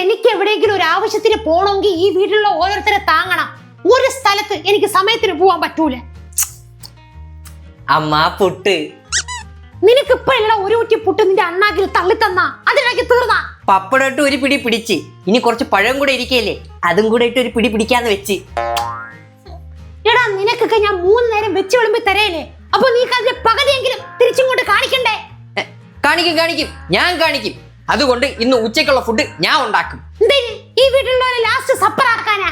എനിക്ക് എവിടെയെങ്കിലും ഒരു ആവശ്യത്തിന് പോകണമെങ്കിൽ ഈ വീട്ടിലുള്ള ഓരോരുത്തരെ താങ്ങണം. ഒരു സ്ഥലത്ത് എനിക്ക് സമയത്തിന് പോവാൻ പറ്റൂല. അമ്മ പുട്ട്. നിനക്ക് ഇപ്പഴല്ല ഒരു കുറ്റി പുട്ട് നിന്റെ അണ്ണാക്കിൽ തള്ളി തന്നാ അതിലേക്ക് തീർന്നാ. പപ്പടം ഇട്ട് ഒരു പിടി പിടിച്ച്, ഇനി കുറച്ച് പഴം കൂടെ ഇരിക്കല്ലേ, അതും കൂടെ ഇട്ട് ഒരു പിടി പിടിക്കാന്ന് വെച്ച്. എടാ നിനക്കൊക്കെ ഞാൻ 3 നേരം വെച്ച് വിളമ്പി തരേലേ, അപ്പൊ നീ അതിന്റെ പകുതിയെങ്കിലും തിരിച്ചിങ്ങോട്ട് കാണിക്കണ്ടേ? കാണിക്കും, ഞാൻ കാണിക്കും. അതുകൊണ്ട് ഇന്ന് ഉച്ചയ്ക്കുള്ള ഫുഡ് ഞാൻ ഉണ്ടാക്കും. ഈ വീട്ടിലുള്ള ലാസ്റ്റ് സപ്പർ ആക്കാനാ?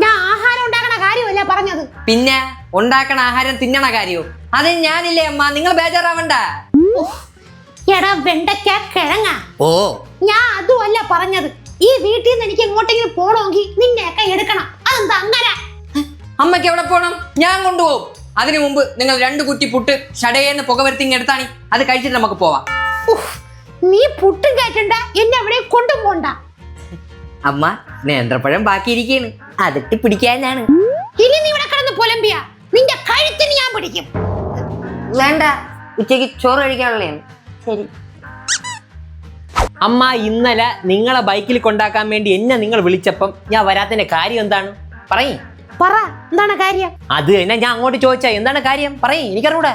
ഞാൻ ആഹാരം ഉണ്ടാക്കണ കാര്യമല്ല പറഞ്ഞത്. പിന്നെ ഉണ്ടാക്കണ ആഹാരം തിന്നണ കാര്യോ? അത് ഞാനില്ലേ അമ്മ, നിങ്ങൾ ബേജാറാവണ്ട. എടാ വെണ്ടയ്ക്ക കിഴങ്ങ. ഓ ഞാൻ അതുമല്ല പറഞ്ഞത്. ഈ വീട്ടിൽ നിന്ന് എനിക്ക് എങ്ങോട്ടെങ്കിലും പോണമെങ്കിൽ നിന്നെയൊക്കെ എടുക്കണം. അതെന്താ അങ്ങനെ? അമ്മയ്ക്ക് എവിടെ പോണം? ഞാൻ കൊണ്ടുപോകും. അതിനു മുമ്പ് നിങ്ങൾ 2 കുറ്റി പുട്ട് ഷടയെന്ന് പുക വരുത്തിങ് എടുത്താണി, അത് കഴിച്ചിട്ട് നമുക്ക് പോവാം. നീ പുട്ടും കേട്ടണ്ട, എന്നെ അവിടെ കൊണ്ടുപോണ്ട. അമ്മ നേന്ത്രപ്പഴം ബാക്കിയിരിക്കാണ്, അതിട്ട് പിടിക്കാനാണ്. ഇനി നീ ഇവിടെ കിടന്ന് പൊലമ്പിയ നിന്റെ കഴുത്തിന് ഞാൻ പിടിക്കും. വേണ്ട, ഉച്ചയ്ക്ക് ചോറ് കഴിക്കാനുള്ളതാണ്. ശരി അമ്മ, ഇന്നലെ നിങ്ങളെ ബൈക്കിൽ കൊണ്ടാക്കാൻ വേണ്ടി എന്നെ നിങ്ങൾ വിളിച്ചപ്പം ഞാൻ വരാത്തതിന്റെ കാര്യം എന്താണ്? പറയ്. പറ, എന്താണ് കാര്യം? അത് തന്നെ ഞാൻ അങ്ങോട്ട് ചോദിച്ചാ എന്താണ് കാര്യം? പറയ്, എനിക്കറിയൂടെ.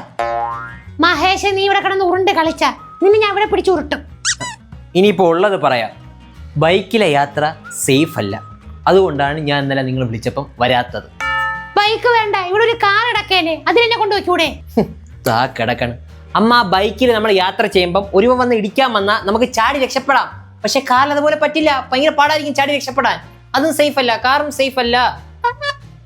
മഹേഷ്, നീ ഇവിടെ കിടന്ന് ഉരുണ്ട് കളിച്ച നിന്നെ ഞാൻ ഇവിടെ പിടിച്ചു ഉരുട്ടും. ഇനിയിപ്പോ ഉള്ളത് പറയാം. ബൈക്കിലെ യാത്ര സേഫ് അല്ല, അതുകൊണ്ടാണ് ഞാൻ ഇന്നലെ നിങ്ങൾ വിളിച്ചപ്പം വരാത്തത്. ബൈക്ക് വേണ്ട, ഇവിടെ ഒരു കാർ ഇടക്കേലേ, അതിനെന്നെ കൊണ്ടുവയ്ക്കൂടെ? താ കിടക്കണ്. അമ്മ, ബൈക്കിൽ നമ്മൾ യാത്ര ചെയ്യുമ്പം ഒരുവൻ വന്ന് ഇടിക്കാൻ വന്നാൽ നമുക്ക് ചാടി രക്ഷപ്പെടാം. പക്ഷെ കാറിൽ അതുപോലെ പറ്റില്ല, ഭയങ്കര പാടായിരിക്കും ചാടി രക്ഷപ്പെടാൻ. അതും സേഫ് അല്ല, കാറും സേഫ് അല്ല.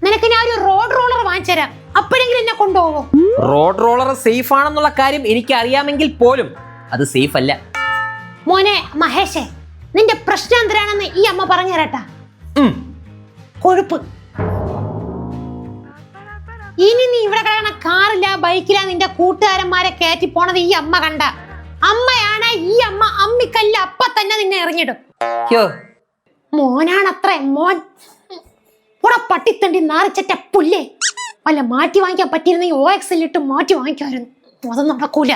നിനക്ക് ഞാൻ ഒരു റോഡ് റോളർ വാങ്ങിച്ചു തരാം, അപ്പോഴെങ്കിലും എന്നെ കൊണ്ടുപോകും. റോഡ് റോളർ സേഫ് ആണെന്നുള്ള കാര്യം എനിക്ക് അറിയാമെങ്കിൽ പോലും അത് സേഫ് അല്ല. മോനെ മഹേഷേ, നിന്റെ പ്രശ്നം എന്തിനാണെന്ന് ഈ അമ്മ പറഞ്ഞു തരട്ടാ. കൊഴുപ്പ്. ഇനി നീ ഇവിടെ കിടക്കണ കാറില്ല ബൈക്കിലാ നിന്റെ കൂട്ടുകാരന്മാരെ കയറ്റി പോണത് ഈ അമ്മ കണ്ട. അമ്മയാണ് ഈ അമ്മ അമ്മിക്കല്ല അപ്പ തന്നെ നിന്നെ എറിഞ്ഞിടും. മോനാണത്രേ മോൻ. ഇവിടെ പട്ടിത്തണ്ടി നാറിച്ചറ്റ പുല്ലേ. വല്ല മാറ്റി വാങ്ങിക്കാൻ പറ്റിയിരുന്നെങ്കിൽ OXL ഇട്ട് മാറ്റി വാങ്ങിക്കായിരുന്നു. അതൊന്നും നടക്കൂല.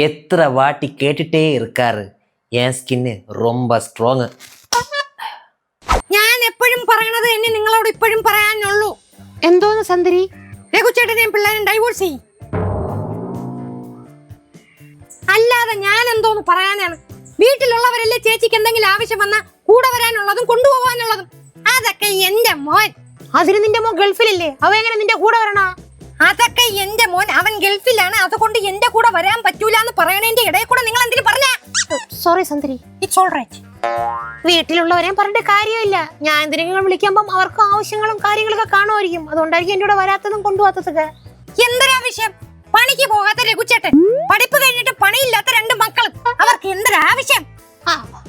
എത്ര വാട്ടി കേട്ടിട്ടേ ഇരിക്കാറ്. എൻ സ്കിന്ന് ரொம்ப സ്ട്രോങ്. ഞാൻ എപ്പോഴും പറയണത് എന്നെ നിങ്ങളോട് ഇപ്പോഴും പറയാനുള്ളൂ. എന്തോന്ന് സന്ദരി? രഘുചേട്ടനെയും പിള്ളേരും ഡൈവോഴ്സ് ചെയ്യും. അല്ലാതെ ഞാൻ എന്തോന്ന് പറയാനാണ്? വീട്ടിലുള്ളവരല്ലേ ചേച്ചിക്ക് എന്തെങ്കിലും ആവശ്യം വന്നാ കൂടെ വരാനുള്ളതും കൊണ്ടുപോകാനുള്ളതും. അതൊക്കെ എന്റെ മോൻ. അതിന് നിന്റെ മോൻ ഗൾഫിലല്ലേ, അവ എങ്ങനെ നിന്റെ കൂടെ വരണ? അതൊക്കെ എന്റെ മോൻ, അവൻ ഗൾഫിലാണ്, അതുകൊണ്ട് എന്റെ കൂടെ വരാൻ പറ്റൂല എന്ന് പറയണേന്റെ ഇടയിൽ കൂടെ നിങ്ങൾ എന്തിനു പറഞ്ഞ? സോറി സന്ദരി, ഇറ്റ്സ് ഓൾ റൈറ്റ്. വീട്ടിലുള്ളവരെയും പറഞ്ഞിട്ട് കാര്യമില്ല. ഞാൻ എന്തിനെങ്കിലും വിളിക്കുമ്പം അവർക്ക് ആവശ്യങ്ങളും കാര്യങ്ങളൊക്കെ കാണുമായിരിക്കും. അതുകൊണ്ടായിരിക്കും എന്റെ കൂടെ വരാത്തതും കൊണ്ടുപോകാത്തതൊക്കെ. എന്തൊരാവശ്യം? പണിക്ക് പോകാത്ത രഘുചേട്ടൻ, പഠിപ്പ് കഴിഞ്ഞിട്ട് പണിയില്ലാത്ത 2 മക്കളും, അവർക്ക് എന്തൊരാവശ്യം?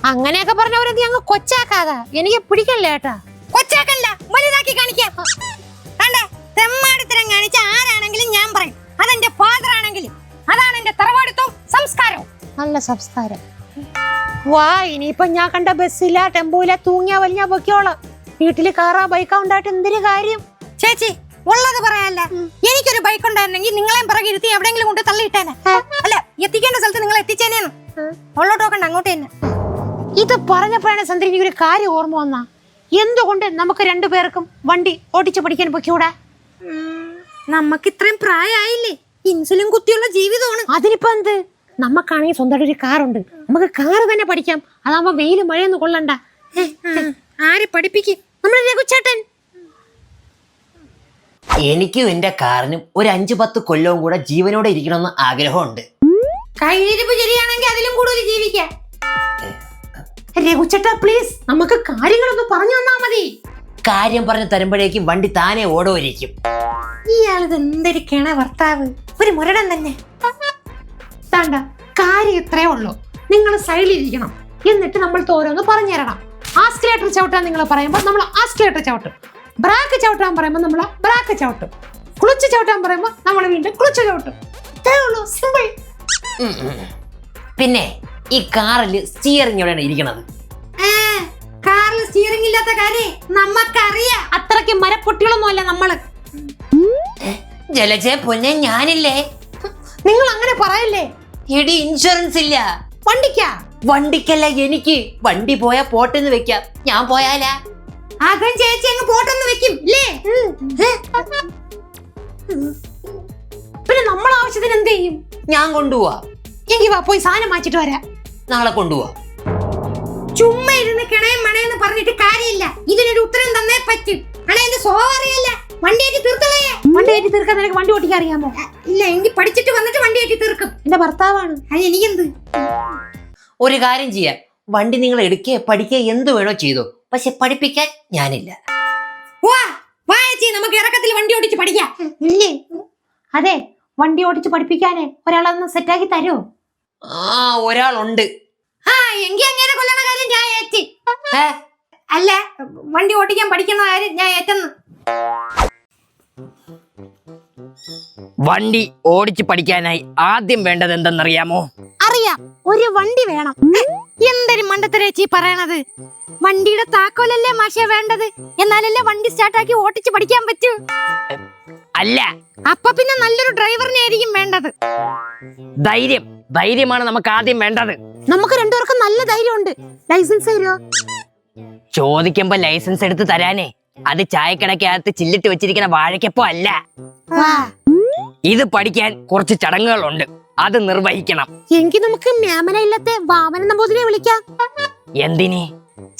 അങ്ങനെയൊക്കെ പറഞ്ഞവരെ നീ അങ്ങ് കൊച്ചാക്കാതെ. എനിക്ക് പിടിക്കല്ലേ ഏട്ടാ. കൊച്ചാക്കല്ല, വലുതാക്കി കാണിക്കാം. തെമ്മാടിത്തരം കാണിച്ച ആരാണെങ്കിലും ഞാൻ പറയും അതെന്റെ ഫാദർ ആണെങ്കിലും. അതാണ് എന്റെ തറവാടിത്തവും സംസ്കാരവും. നല്ല സംസ്കാരം. വാ, ഇനിയിപ്പൊ ഞാൻ കണ്ട ബസ്സില ടെമ്പോയില തൂങ്ങിയാ വലിയ പൊക്കോളാം. വീട്ടില് കാറാ ബൈക്കാ ഉണ്ടായിട്ട് എന്തൊരു കാര്യം? ചേച്ചി ഉള്ളത് പറയാല്ല. എനിക്കൊരു ബൈക്ക് ഉണ്ടായിരുന്നെങ്കിൽ നിങ്ങളെയും പിറകെ ഇരുത്തി എവിടെയെങ്കിലും കൊണ്ട് തള്ളിയിട്ടേനെ. അല്ല, എത്തിക്കേണ്ട സ്ഥലത്ത് നിങ്ങൾ എത്തിച്ചേനേന്ന്. ഉള്ളോട്ട് നോക്കണ്ട, അങ്ങോട്ട് തന്നെ. ഇത് പറഞ്ഞപ്പോഴാണ് സന്ദരി ഒരു കാര്യം ഓർമ്മ വന്നാ. എന്തുകൊണ്ട് നമുക്ക് 2 പേർക്കും വണ്ടി ഓടിച്ചു പഠിക്കാൻ പൊയ്ക്കൂടാ? നമുക്ക് ഇത്രയും പ്രായമായില്ലേ, ഇൻസുലിൻ കുത്തിയുള്ള ജീവിതമാണ്. അതിനിപ്പോ എന്ത്? നമുക്കാണെങ്കിൽ സ്വന്തമായിട്ട് ഒരു കാറുണ്ട്, നമുക്ക് കാറ് തന്നെ പഠിക്കാം. അതാകുമ്പോ വെയിലും മഴയൊന്നും കൊള്ളണ്ട. ആര് പഠിപ്പിക്കും? നമ്മുടെ രഘുചേട്ടൻ. എനിക്കും എന്റെ കാറിനും ഒരു 5-10 കൊല്ലവും കൂടെ ജീവനോടെ ഇരിക്കണമെന്ന് ആഗ്രഹമുണ്ട്. കയ്യിരിപ്പ് ശരിയാണെങ്കിൽ അതിലും കൂടുതൽ ജീവിക്കാം. രഘുചേട്ടാ പ്ലീസ്, നമുക്ക് കാര്യങ്ങളൊന്ന് പറഞ്ഞു തന്നാ മതി. കാര്യം പറഞ്ഞു തരുമ്പോഴേക്കും വണ്ടി താനെ ഓടുമായിരിക്കും. ഇയാളിത് എന്തൊരിക്കണ ഭർത്താവ്, ഒരു മുരടൻ തന്നെ. താണ്ട കാര്യം ഇത്രേ ഉള്ളൂ. നിങ്ങൾ സൈഡിലിരിക്കണം, എന്നിട്ട് നമ്മൾ ഓരോന്ന് പറഞ്ഞു തരണം. ആസ്കലേറ്റർ ചവിട്ടാൻ നിങ്ങൾ പറയുമ്പോൾ നമ്മൾ ആസ്കലേറ്റർ ചവിട്ടും. ബ്രാക്ക് ചവിട്ടാൻ പറയുമ്പോൾ നമ്മൾ ബ്രാക്ക് ചവിട്ടും. ക്ലച്ച് ചവിട്ടാൻ പറയുമ്പോൾ നമ്മൾ വീണ്ടും ക്ലച്ച് ചവിട്ടും. ഇത്രേ ഉള്ളൂ, സിമ്പിൾ. പിന്നെ ഈ കാറിൽ സ്റ്റിയറിംഗ് എവിടെയാണ് ഇരിക്കണത്? കാറിൽ സ്റ്റിയറിംഗ് ഇല്ലാത്ത കാര്യം നമുക്കറിയാം. അത്രയ്ക്ക് മരപ്പൊട്ടികളൊന്നും അല്ല നമ്മള്. ജലജ പൊന്നെ, ഞാനില്ലേ. നിങ്ങൾ അങ്ങനെ പറയല്ലേ. എടി, ഇൻഷുറൻസ് ഇല്ല വണ്ടിക്കാ. വണ്ടിക്കല്ല എനിക്ക്. വണ്ടി പോയാ പോട്ടെന്ന് വെക്കാം. ഞാൻ പോയാലാ? അതും ചേച്ചി അങ്ങ് പോട്ടെന്ന് വെക്കും ഇല്ലേ? പിന്നെ നമ്മൾ ആവശ്യത്തിന് എന്ത് ചെയ്യും? ഞാൻ കൊണ്ടുപോവാ. എങ്കി വാ പോയി സാധനം മാറ്റിട്ട് വരാം. നാളെ കൊണ്ടുപോവാ. ചുമ്മാ ഇരുന്ന് കിണയും മണയെന്ന് പറഞ്ഞിട്ട് കാര്യമില്ല. ഇതിനൊരു ഉത്തരം തന്നേ പറ്റും. അണേന്റെ സ്വഭാവം അറിയില്ല. വണ്ടി ഏറ്റി തീർക്കലേ. വണ്ടി ഏറ്റി തീർക്കാൻ നിനക്ക് വണ്ടി ഓടിക്കാൻ അറിയാമോ? ഇല്ല, എങ്കിൽ പഠിച്ചിട്ട് വന്നിട്ട് വണ്ടി ഏറ്റി തീർക്കും. എന്റെ ഭർത്താവാണ്. അത് എനിക്കെന്ത്? ഒരു കാര്യം ചെയ്യാം. വണ്ടി നിങ്ങൾ എടുക്കേ പഠിക്കേ എന്ത് വേണോ ചെയ്തോ, പക്ഷെ പഠിപ്പിക്കാൻ ഞാനില്ല. നമുക്ക് ഇറക്കത്തിൽ വണ്ടി ഓടിച്ച് പഠിക്കാം. ഇല്ലേ? അതെ, വണ്ടി ഓടിച്ച് പഠിപ്പിക്കാനേ ഒരാളൊന്ന് സെറ്റാക്കി തരുമോ? ഒരാളുണ്ട്. എങ്കിൽ അങ്ങനെ കൊല്ലണ കാര്യം ഞാൻ ഏറ്റി. അല്ല, വണ്ടി ഓടിക്കാൻ പഠിക്കുന്ന കാര്യം ഞാൻ ഏറ്റെന്ന്. വണ്ടി ഓടിച്ച് പഠിക്കാനായി ആദ്യം വേണ്ടത് എന്തെന്നറിയാമോ? അറിയാം, ഒരു വണ്ടി വേണം. എന്തൊരു മണ്ടത്തരേച്ചി പറയണത്. വണ്ടിയുടെ താക്കോലല്ലേ മാഷേ വേണ്ടത്. എന്നാലല്ലേ വണ്ടി സ്റ്റാർട്ടാക്കി ഓടിച്ച് പഠിക്കാൻ പറ്റൂ. അല്ല, അപ്പൊ പിന്നെ നല്ലൊരു ഡ്രൈവറിനെ ആയിരിക്കും വേണ്ടത്. ധൈര്യമാണ് നമുക്ക് ആദ്യം വേണ്ടത്. നമുക്ക് രണ്ടുപേർക്കും നല്ല ധൈര്യമുണ്ട്. ലൈസൻസ് തരുമോ? ചോദിക്കുമ്പോ ലൈസൻസ് എടുത്ത് തരാനേ അത് ചായക്കടക്കകത്ത് ചില്ലിട്ട് വെച്ചിരിക്കുന്ന വാഴയ്ക്കപ്പോ അല്ല. ഇത് പഠിക്കാൻ കുറച്ച് ചടങ്ങുകളുണ്ട്, അത് നിർവഹിക്കണം. എങ്കിൽ നമുക്ക് മ്യാമന ഇല്ലത്തെ വാമന നമ്പൂതിരിയെ വിളിക്കാം. എന്തിനെ?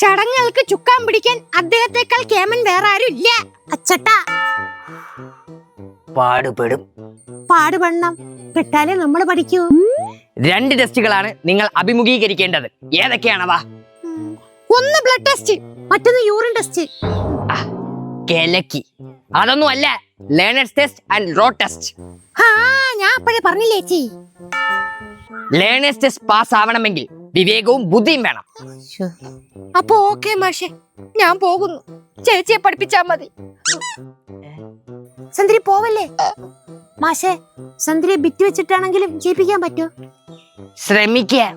ചടങ്ങുകൾക്ക് ചുക്കാൻ പിടിക്കാൻ അദ്ദേഹത്തെക്കാൾ കേമൻ വേറെ ആരും ഇല്ല. അച്ചട്ടാ. പാടുപെടണം. പെട്ടാലേ നമ്മൾ പഠിക്കൂ. 2 ടെസ്റ്റുകളാണ് നിങ്ങൾ അഭിമുഖീകരിക്കേണ്ടത്. ഏതൊക്കെയാണവ? ഒന്ന് ബ്ലഡ് ടെസ്റ്റ്, മറ്റൊന്ന് യൂറിൻ ടെസ്റ്റ്. കലക്കി. അതൊന്നും അല്ല, learners test and road test. ഞാൻ അപ്പോഴേ പറഞ്ഞില്ലേ ചേച്ചി. ലേണേഴ്സ് ടെസ്റ്റ് പാസ് ആവണമെങ്കിൽ വിവേകവും ബുദ്ധിയും വേണം. അപ്പൊ ഓക്കെ മാഷെ, ഞാൻ പോകുന്നു. ചേച്ചിയെ പഠിപ്പിച്ചാ മതി. സന്ധ്യ പോവല്ലേ മാഷെ? സന്ധ്യയെ ബിറ്റ് വെച്ചിട്ടാണെങ്കിലും ജയിപ്പിക്കാൻ പറ്റോ? ശ്രമിക്കാം.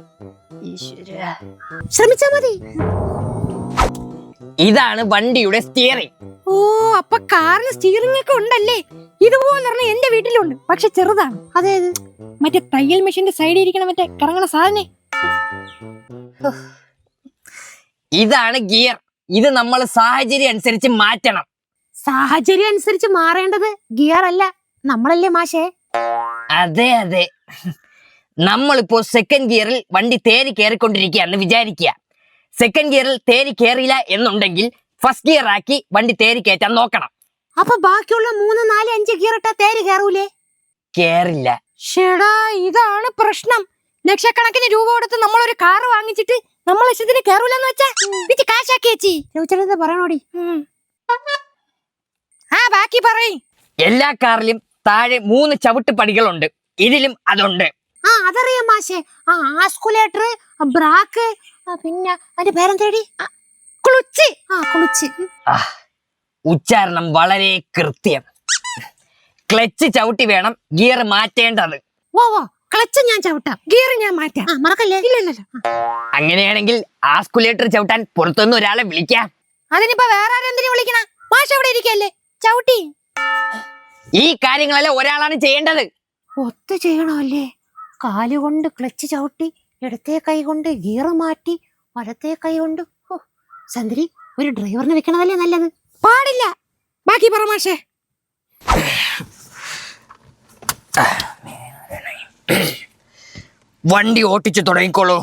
ശ്രമിച്ചാ മതി. ഇതാണ് വണ്ടിയുടെ സ്റ്റിയറിംഗ്. അപ്പൊ കാറിന് സ്റ്റിയറിംഗ് ഒക്കെ ഉണ്ടല്ലേ? ഇതുപോലെ എന്റെ വീട്ടിലുണ്ട്, പക്ഷെ ചെറുതാണ്. അതേത്? മറ്റേ തയ്യൽ മെഷീന്റെ സൈഡിൽ ഇരിക്കണ മറ്റേ കറങ്ങണ സാധനം. ഇതാണ് ഗിയർ. ഇത് നമ്മൾ സാഹചര്യം അനുസരിച്ച് മാറ്റണം. സാഹചര്യം അനുസരിച്ച് മാറേണ്ടത് ഗിയർ അല്ല, നമ്മളല്ലേ മാഷേ? അതെ. നമ്മളിപ്പോ സെക്കൻഡ് ഗിയറിൽ വണ്ടി തേരി കയറിക്കൊണ്ടിരിക്കുകയെന്ന് വിചാരിക്കുക. സെക്കൻഡ് ഗിയറിൽ തേരി കയറിയില്ല എന്നുണ്ടെങ്കിൽ ഫസ്റ്റ് ഗിയർ ആക്കി വണ്ടി തേരി കയറ്റാൻ നോക്കണം. അപ്പൊ ബാക്കിയുള്ള 3, 4, 5 ഗിയർ ഇട്ടാ തേരി കയറൂലേ? കേറില്ല. ഷെടാ, ഇതാണ് പ്രശ്നം. ലക്ഷക്കണക്കിന് രൂപ കൊടുത്ത് നമ്മളൊരു കാറ് വാങ്ങിച്ചിട്ട് നമ്മൾ ലക്ഷത്തിന് കയറൂലെന്ന് വെച്ചാ കാശാക്കി ചേച്ചി പറയണോടി. ബാക്കി പറയും. എല്ലാ കാറിലും താഴെ 3 ചവിട്ട് പടികളുണ്ട്. ഇതിലും അതുണ്ട്. അതറിയാം മാഷേ. ആസ്കുലേറ്റർ, ബ്രാക്ക്, പിന്നെ അതിന്റെ പേരെന്തേടി? ക്ലച്ച്. ക്ലച്ച്. ഉച്ചാരണം വളരെ കൃത്യം. ക്ലച്ച് ചവിട്ടി വേണം ഗിയർ മാറ്റേണ്ടത്. ക്ലച്ച് ഞാൻ ചവിട്ടാം, ഗിയർ ഞാൻ മാറ്റാം. മറക്കല്ലേ? ഇല്ലല്ലോ. അങ്ങനെയാണെങ്കിൽ ആസ്കുലേറ്റർ ചവിട്ടാൻ പുറത്തുനിന്ന് ഒരാളെ വിളിക്കാം. അതിനിപ്പോ വേറെ ആരെന്തിനു വിളിക്കണ? മാഷ് അവിടെ ഇരിക്കല്ലേ, ചവിട്ടി. ഈ കാര്യങ്ങളെല്ലാം ഒരാളാണ് ചെയ്യേണ്ടത്. ഒത്തു ചെയ്യണമല്ലേ? കാലുകൊണ്ട് ക്ലച്ച് ചവിട്ടി, ഇടത്തെ കൈ കൊണ്ട് ഗിയർ മാറ്റി, വലത്തെ കൈ കൊണ്ട്. സന്ദരി, ഒരു ഡ്രൈവറിനെ വെക്കണതല്ലേ നല്ലത്? പാടില്ല. ബാക്കി പറ മാഷേ. വണ്ടി ഓട്ടിച്ചു തുടങ്ങിക്കോളൂ.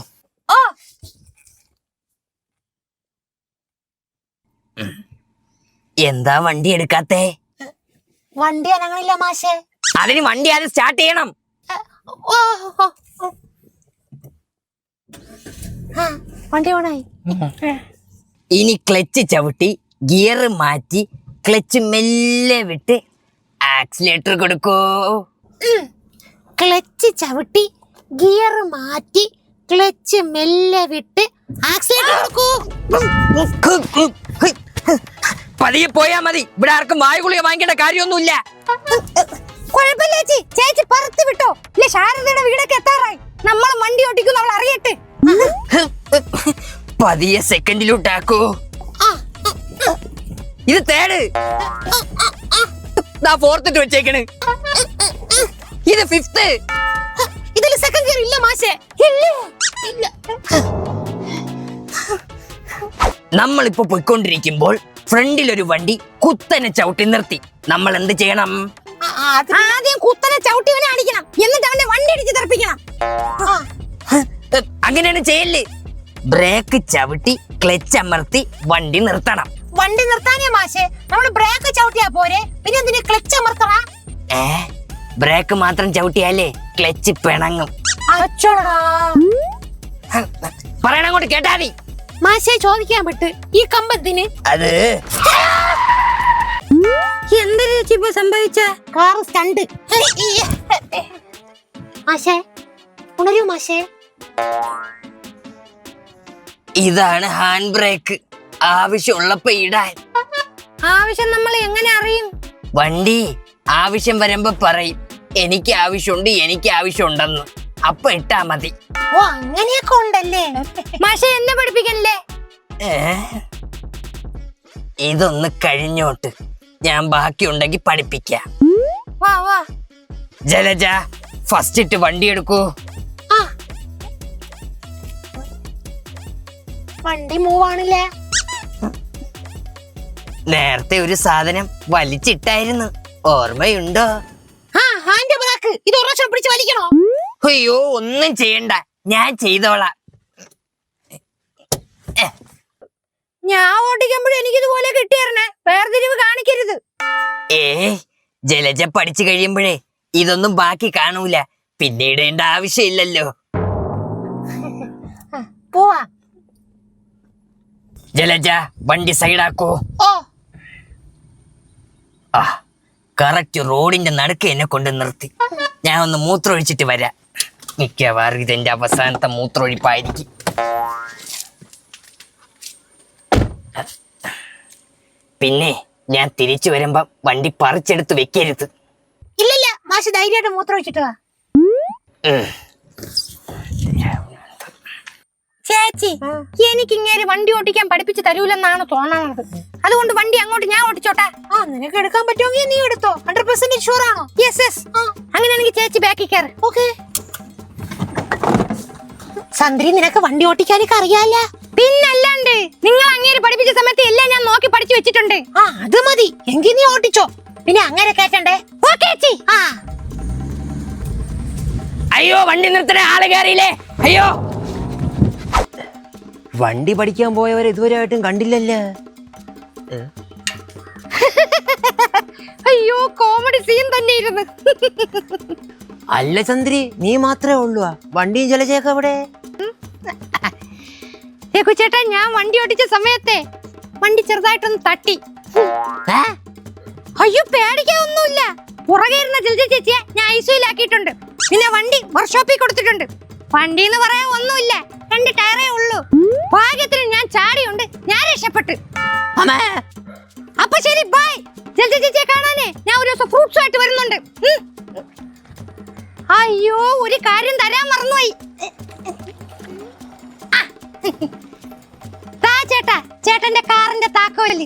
എന്താ വണ്ടി എടുക്കാത്തേ? വണ്ടി അനങ്ങളില്ല മാഷേ. അതിന് വണ്ടി ആദ്യം സ്റ്റാർട്ട് ചെയ്യണം. വണ്ടി ഓണായി. ഇനി ക്ലച്ച് ചവിട്ടി ഗിയർ മാറ്റി ക്ലച്ച് മെല്ലെ വിട്ട് ആക്സിലേറ്റർ കൊടുക്കൂ. ക്ലച്ച് ചവിട്ടി ഗിയർ മാറ്റി ക്ലച്ച് മെല്ലെ വിട്ട് ആക്സിലേറ്റർ കൊടുക്കൂ. പതിയെ പോയാ മതി. ഇവിടെ ആർക്കും വായുഗുളിക വാങ്ങിക്കേണ്ട കാര്യമൊന്നുമില്ല. കുഴപ്പമില്ല ചേച്ചി. ചേച്ചി പറത്ത് വിട്ടോ. ഇല്ല, ശാരദയുടെ വീടൊക്കെ എത്താറായി. നമ്മൾ വണ്ടി ഓടിക്കും, നമ്മൾ അറിയട്ടെ. പതിയെ സെക്കൻഡിലോട്ടാക്കൂ. ഇത് തേർഡ്, ഫോർത്ത് വെച്ചേക്കണ്. ഇത് ഫിഫ്ത്ത്. ഇതിൽ സെക്കൻഡ് ഗിയർ ഇല്ല മാഷേ. ഇല്ല. നമ്മളിപ്പോ പോയിക്കൊണ്ടിരിക്കുമ്പോൾ ഫ്രണ്ടിൽ ഒരു വണ്ടി കുത്തനെ ചവിട്ടി നിർത്തി. നമ്മൾ എന്ത് ചെയ്യണം? ആദ്യം കുത്തനെ ചവിട്ടിവനെ അടിക്കണം, എന്നിട്ട് അവന്റെ വണ്ടി ഇടിച്ച് തെറിപ്പിക്കണം. അങ്ങനെയാണ് ചെയ്യല്ലേ. ബ്രേക്ക് ചവിട്ടി ക്ലച്ച് അമർത്തി വണ്ടി നിർത്തണം. വണ്ടി നിർത്താനേ മാഷേ, നമ്മള് ബ്രേക്ക് ചവിട്ടിയാ പോരെ, പിന്നെ എന്തിനാ ക്ലച്ച് അമർത്തണ? ബ്രേക്ക് മാത്രം ചവിട്ടിയാലേ ക്ലച്ച് പിണങ്ങും. പറയണങ്ങോട്ട് കേട്ടാ മതി. മാഷേ ചോദിക്കാൻ പറ്റ്, ഈ കമ്പത്തിന് അത് എന്തൊരു സംഭവിച്ച കാർ സ്റ്റണ്ട്. മാഷേ ഉണരൂ മാഷേ. ഇതാണ് ഹാൻഡ് ബ്രേക്ക്. ആവശ്യമുള്ളപ്പോ ഇടാൻ. ആവശ്യം നമ്മൾ എങ്ങനെ അറിയും? വണ്ടി ആവശ്യം വരുമ്പോ പറയും, എനിക്ക് ആവശ്യമുണ്ട്, എനിക്ക് ആവശ്യമുണ്ടെന്ന്. അപ്പൊ ഇട്ടാ മതി. ഓ അങ്ങനെയൊക്കെ ഉണ്ടല്ലേ മാഷേ, എന്നെ പഠിപ്പിക്കല്ലേ. ഇതൊന്ന് കഴിഞ്ഞോട്ട് ഞാൻ ബാക്കിയുണ്ടെങ്കിൽ പഠിപ്പിക്കാം. വാ വാ. ജലജ ഫസ്റ്റ് ഇട്ട് വണ്ടി എടുക്കൂ. വണ്ടി മൂവാണില്ലേ? നേരത്തെ ഒരു സാധനം വലിച്ചിട്ടായിരുന്നു, ഓർമ്മയുണ്ടോ? Hand brake. ഇത് ഒരു പ്രാവശ്യം പിടിച്ച് വലിക്കണോ? അയ്യോ ഒന്നും ചെയ്യണ്ട, ഞാൻ ചെയ്തോളാം. ഞാൻ ഓടിക്കുമ്പോഴും എനിക്കിതുപോലെ കിട്ടിയായിരുന്നേ, വേർതിരിവ് കാണിക്കരുത്. ജലജ പഠിച്ചു കഴിയുമ്പോഴേ ഇതൊന്നും ബാക്കി കാണൂല, പിന്നീട് ഇടേണ്ട ആവശ്യമില്ലല്ലോ. പോവാ. ജലജ വണ്ടി സൈഡാക്കൂ. ഓ കറക്റ്റ് റോഡിന്റെ നടുക്ക് എന്നെ കൊണ്ട് നിർത്തി. ഞാൻ ഒന്ന് മൂത്രമൊഴിച്ചിട്ട് വരാം. മിക്കവാറും ഇതെന്റെ അവസാനത്തെ മൂത്രമൊഴിപ്പായിരിക്കും. പിന്നെ ഞാൻ തിരിച്ചു വരുമ്പോ വണ്ടി പറിച്ചെടുത്ത് വെക്കരുത്. ഇല്ലില്ല മാഷ്, ധൈര്യമായിട്ട് മൂത്രം ഒഴിച്ചിട്ട് വാ. ചേച്ചി എനിക്ക് ഇങ്ങനെ വണ്ടി ഓടിക്കാൻ പഠിപ്പിച്ച് തരൂലെന്നാണ് തോന്നണത്. അതുകൊണ്ട് വണ്ടി അങ്ങോട്ട് ഞാൻ ഓടിച്ചോട്ടെ. നിനക്ക് എടുക്കാൻ പറ്റുമെങ്കിൽ നീ എടുത്തോ. 100% ഷുവർ ആണോ? Yes yes. അങ്ങനെയാണെങ്കിൽ ചേച്ചി ബാക്കിൽ കയറി. ഓക്കെ. സന്ദ്രി, നിനക്ക് വണ്ടി ഓടിക്കാനൊക്കെ അറിയാല്ല? പിന്നല്ലാണ്ട്, നിങ്ങൾ അങ്ങേര് പഠിപ്പിച്ച സമയത്ത് എല്ലാം ഞാൻ നോക്കി പഠിച്ചു വെച്ചിട്ടുണ്ട്. അത് മതി, എങ്കിൽ നീ ഓടിച്ചോ. പിന്നെ അങ്ങനെ കേട്ടണ്ടേ? ഓക്കേ ചേച്ചി. അയ്യോ വണ്ടി നിർത്തണ, ആള് കയറിയില്ലേ? അയ്യോ, വണ്ടി പഠിക്കാൻ പോയവരെ ഇതുവരെ ആയിട്ടും കണ്ടില്ലല്ലേ. അയ്യോ കോമഡി സീൻ തന്നെ ഇരുന്ന്. അല്ല ചന്ദ്രി, നീ മാത്രമേ ഉള്ളൂ വണ്ടിയും ജലജയൊക്കെ അവിടെ? ചേട്ടാ, ഞാൻ വണ്ടി ഓടിച്ച സമയത്തെ വണ്ടി ചെറുതായിട്ടൊന്ന് തട്ടി. അയ്യോ പേടിക്കാനൊന്നുമില്ല. പുറകെ ഇരുന്ന ജലജ ചേച്ചിയെ ഞാൻ ഐസിയുലാക്കിയിട്ടുണ്ട്. പിന്നെ വണ്ടി വർക്ക്ഷോപ്പിൽ കൊടുത്തിട്ടുണ്ട്. വണ്ടി എന്ന് പറയാൻ ഒന്നുമില്ല, 2 ടയറേ ഉള്ളൂ. ഭാഗ്യത്തിന് ഞാൻ ചാടിയുണ്ട്, ഞാൻ രക്ഷപ്പെട്ടു. അപ്പൊ ശരി, ബൈ. ജലജ ചേച്ചിയെ കാണാനേ ഞാൻ ഒരു ദിവസം ഫ്രൂട്ട്സ് ആയിട്ട് വരുന്നുണ്ട്. അയ്യോ ഒരു കാര്യം തരാൻ മറന്നുപോയി. ചേട്ടാ, ചേട്ടന്റെ കാറിന്റെ താക്കോല്.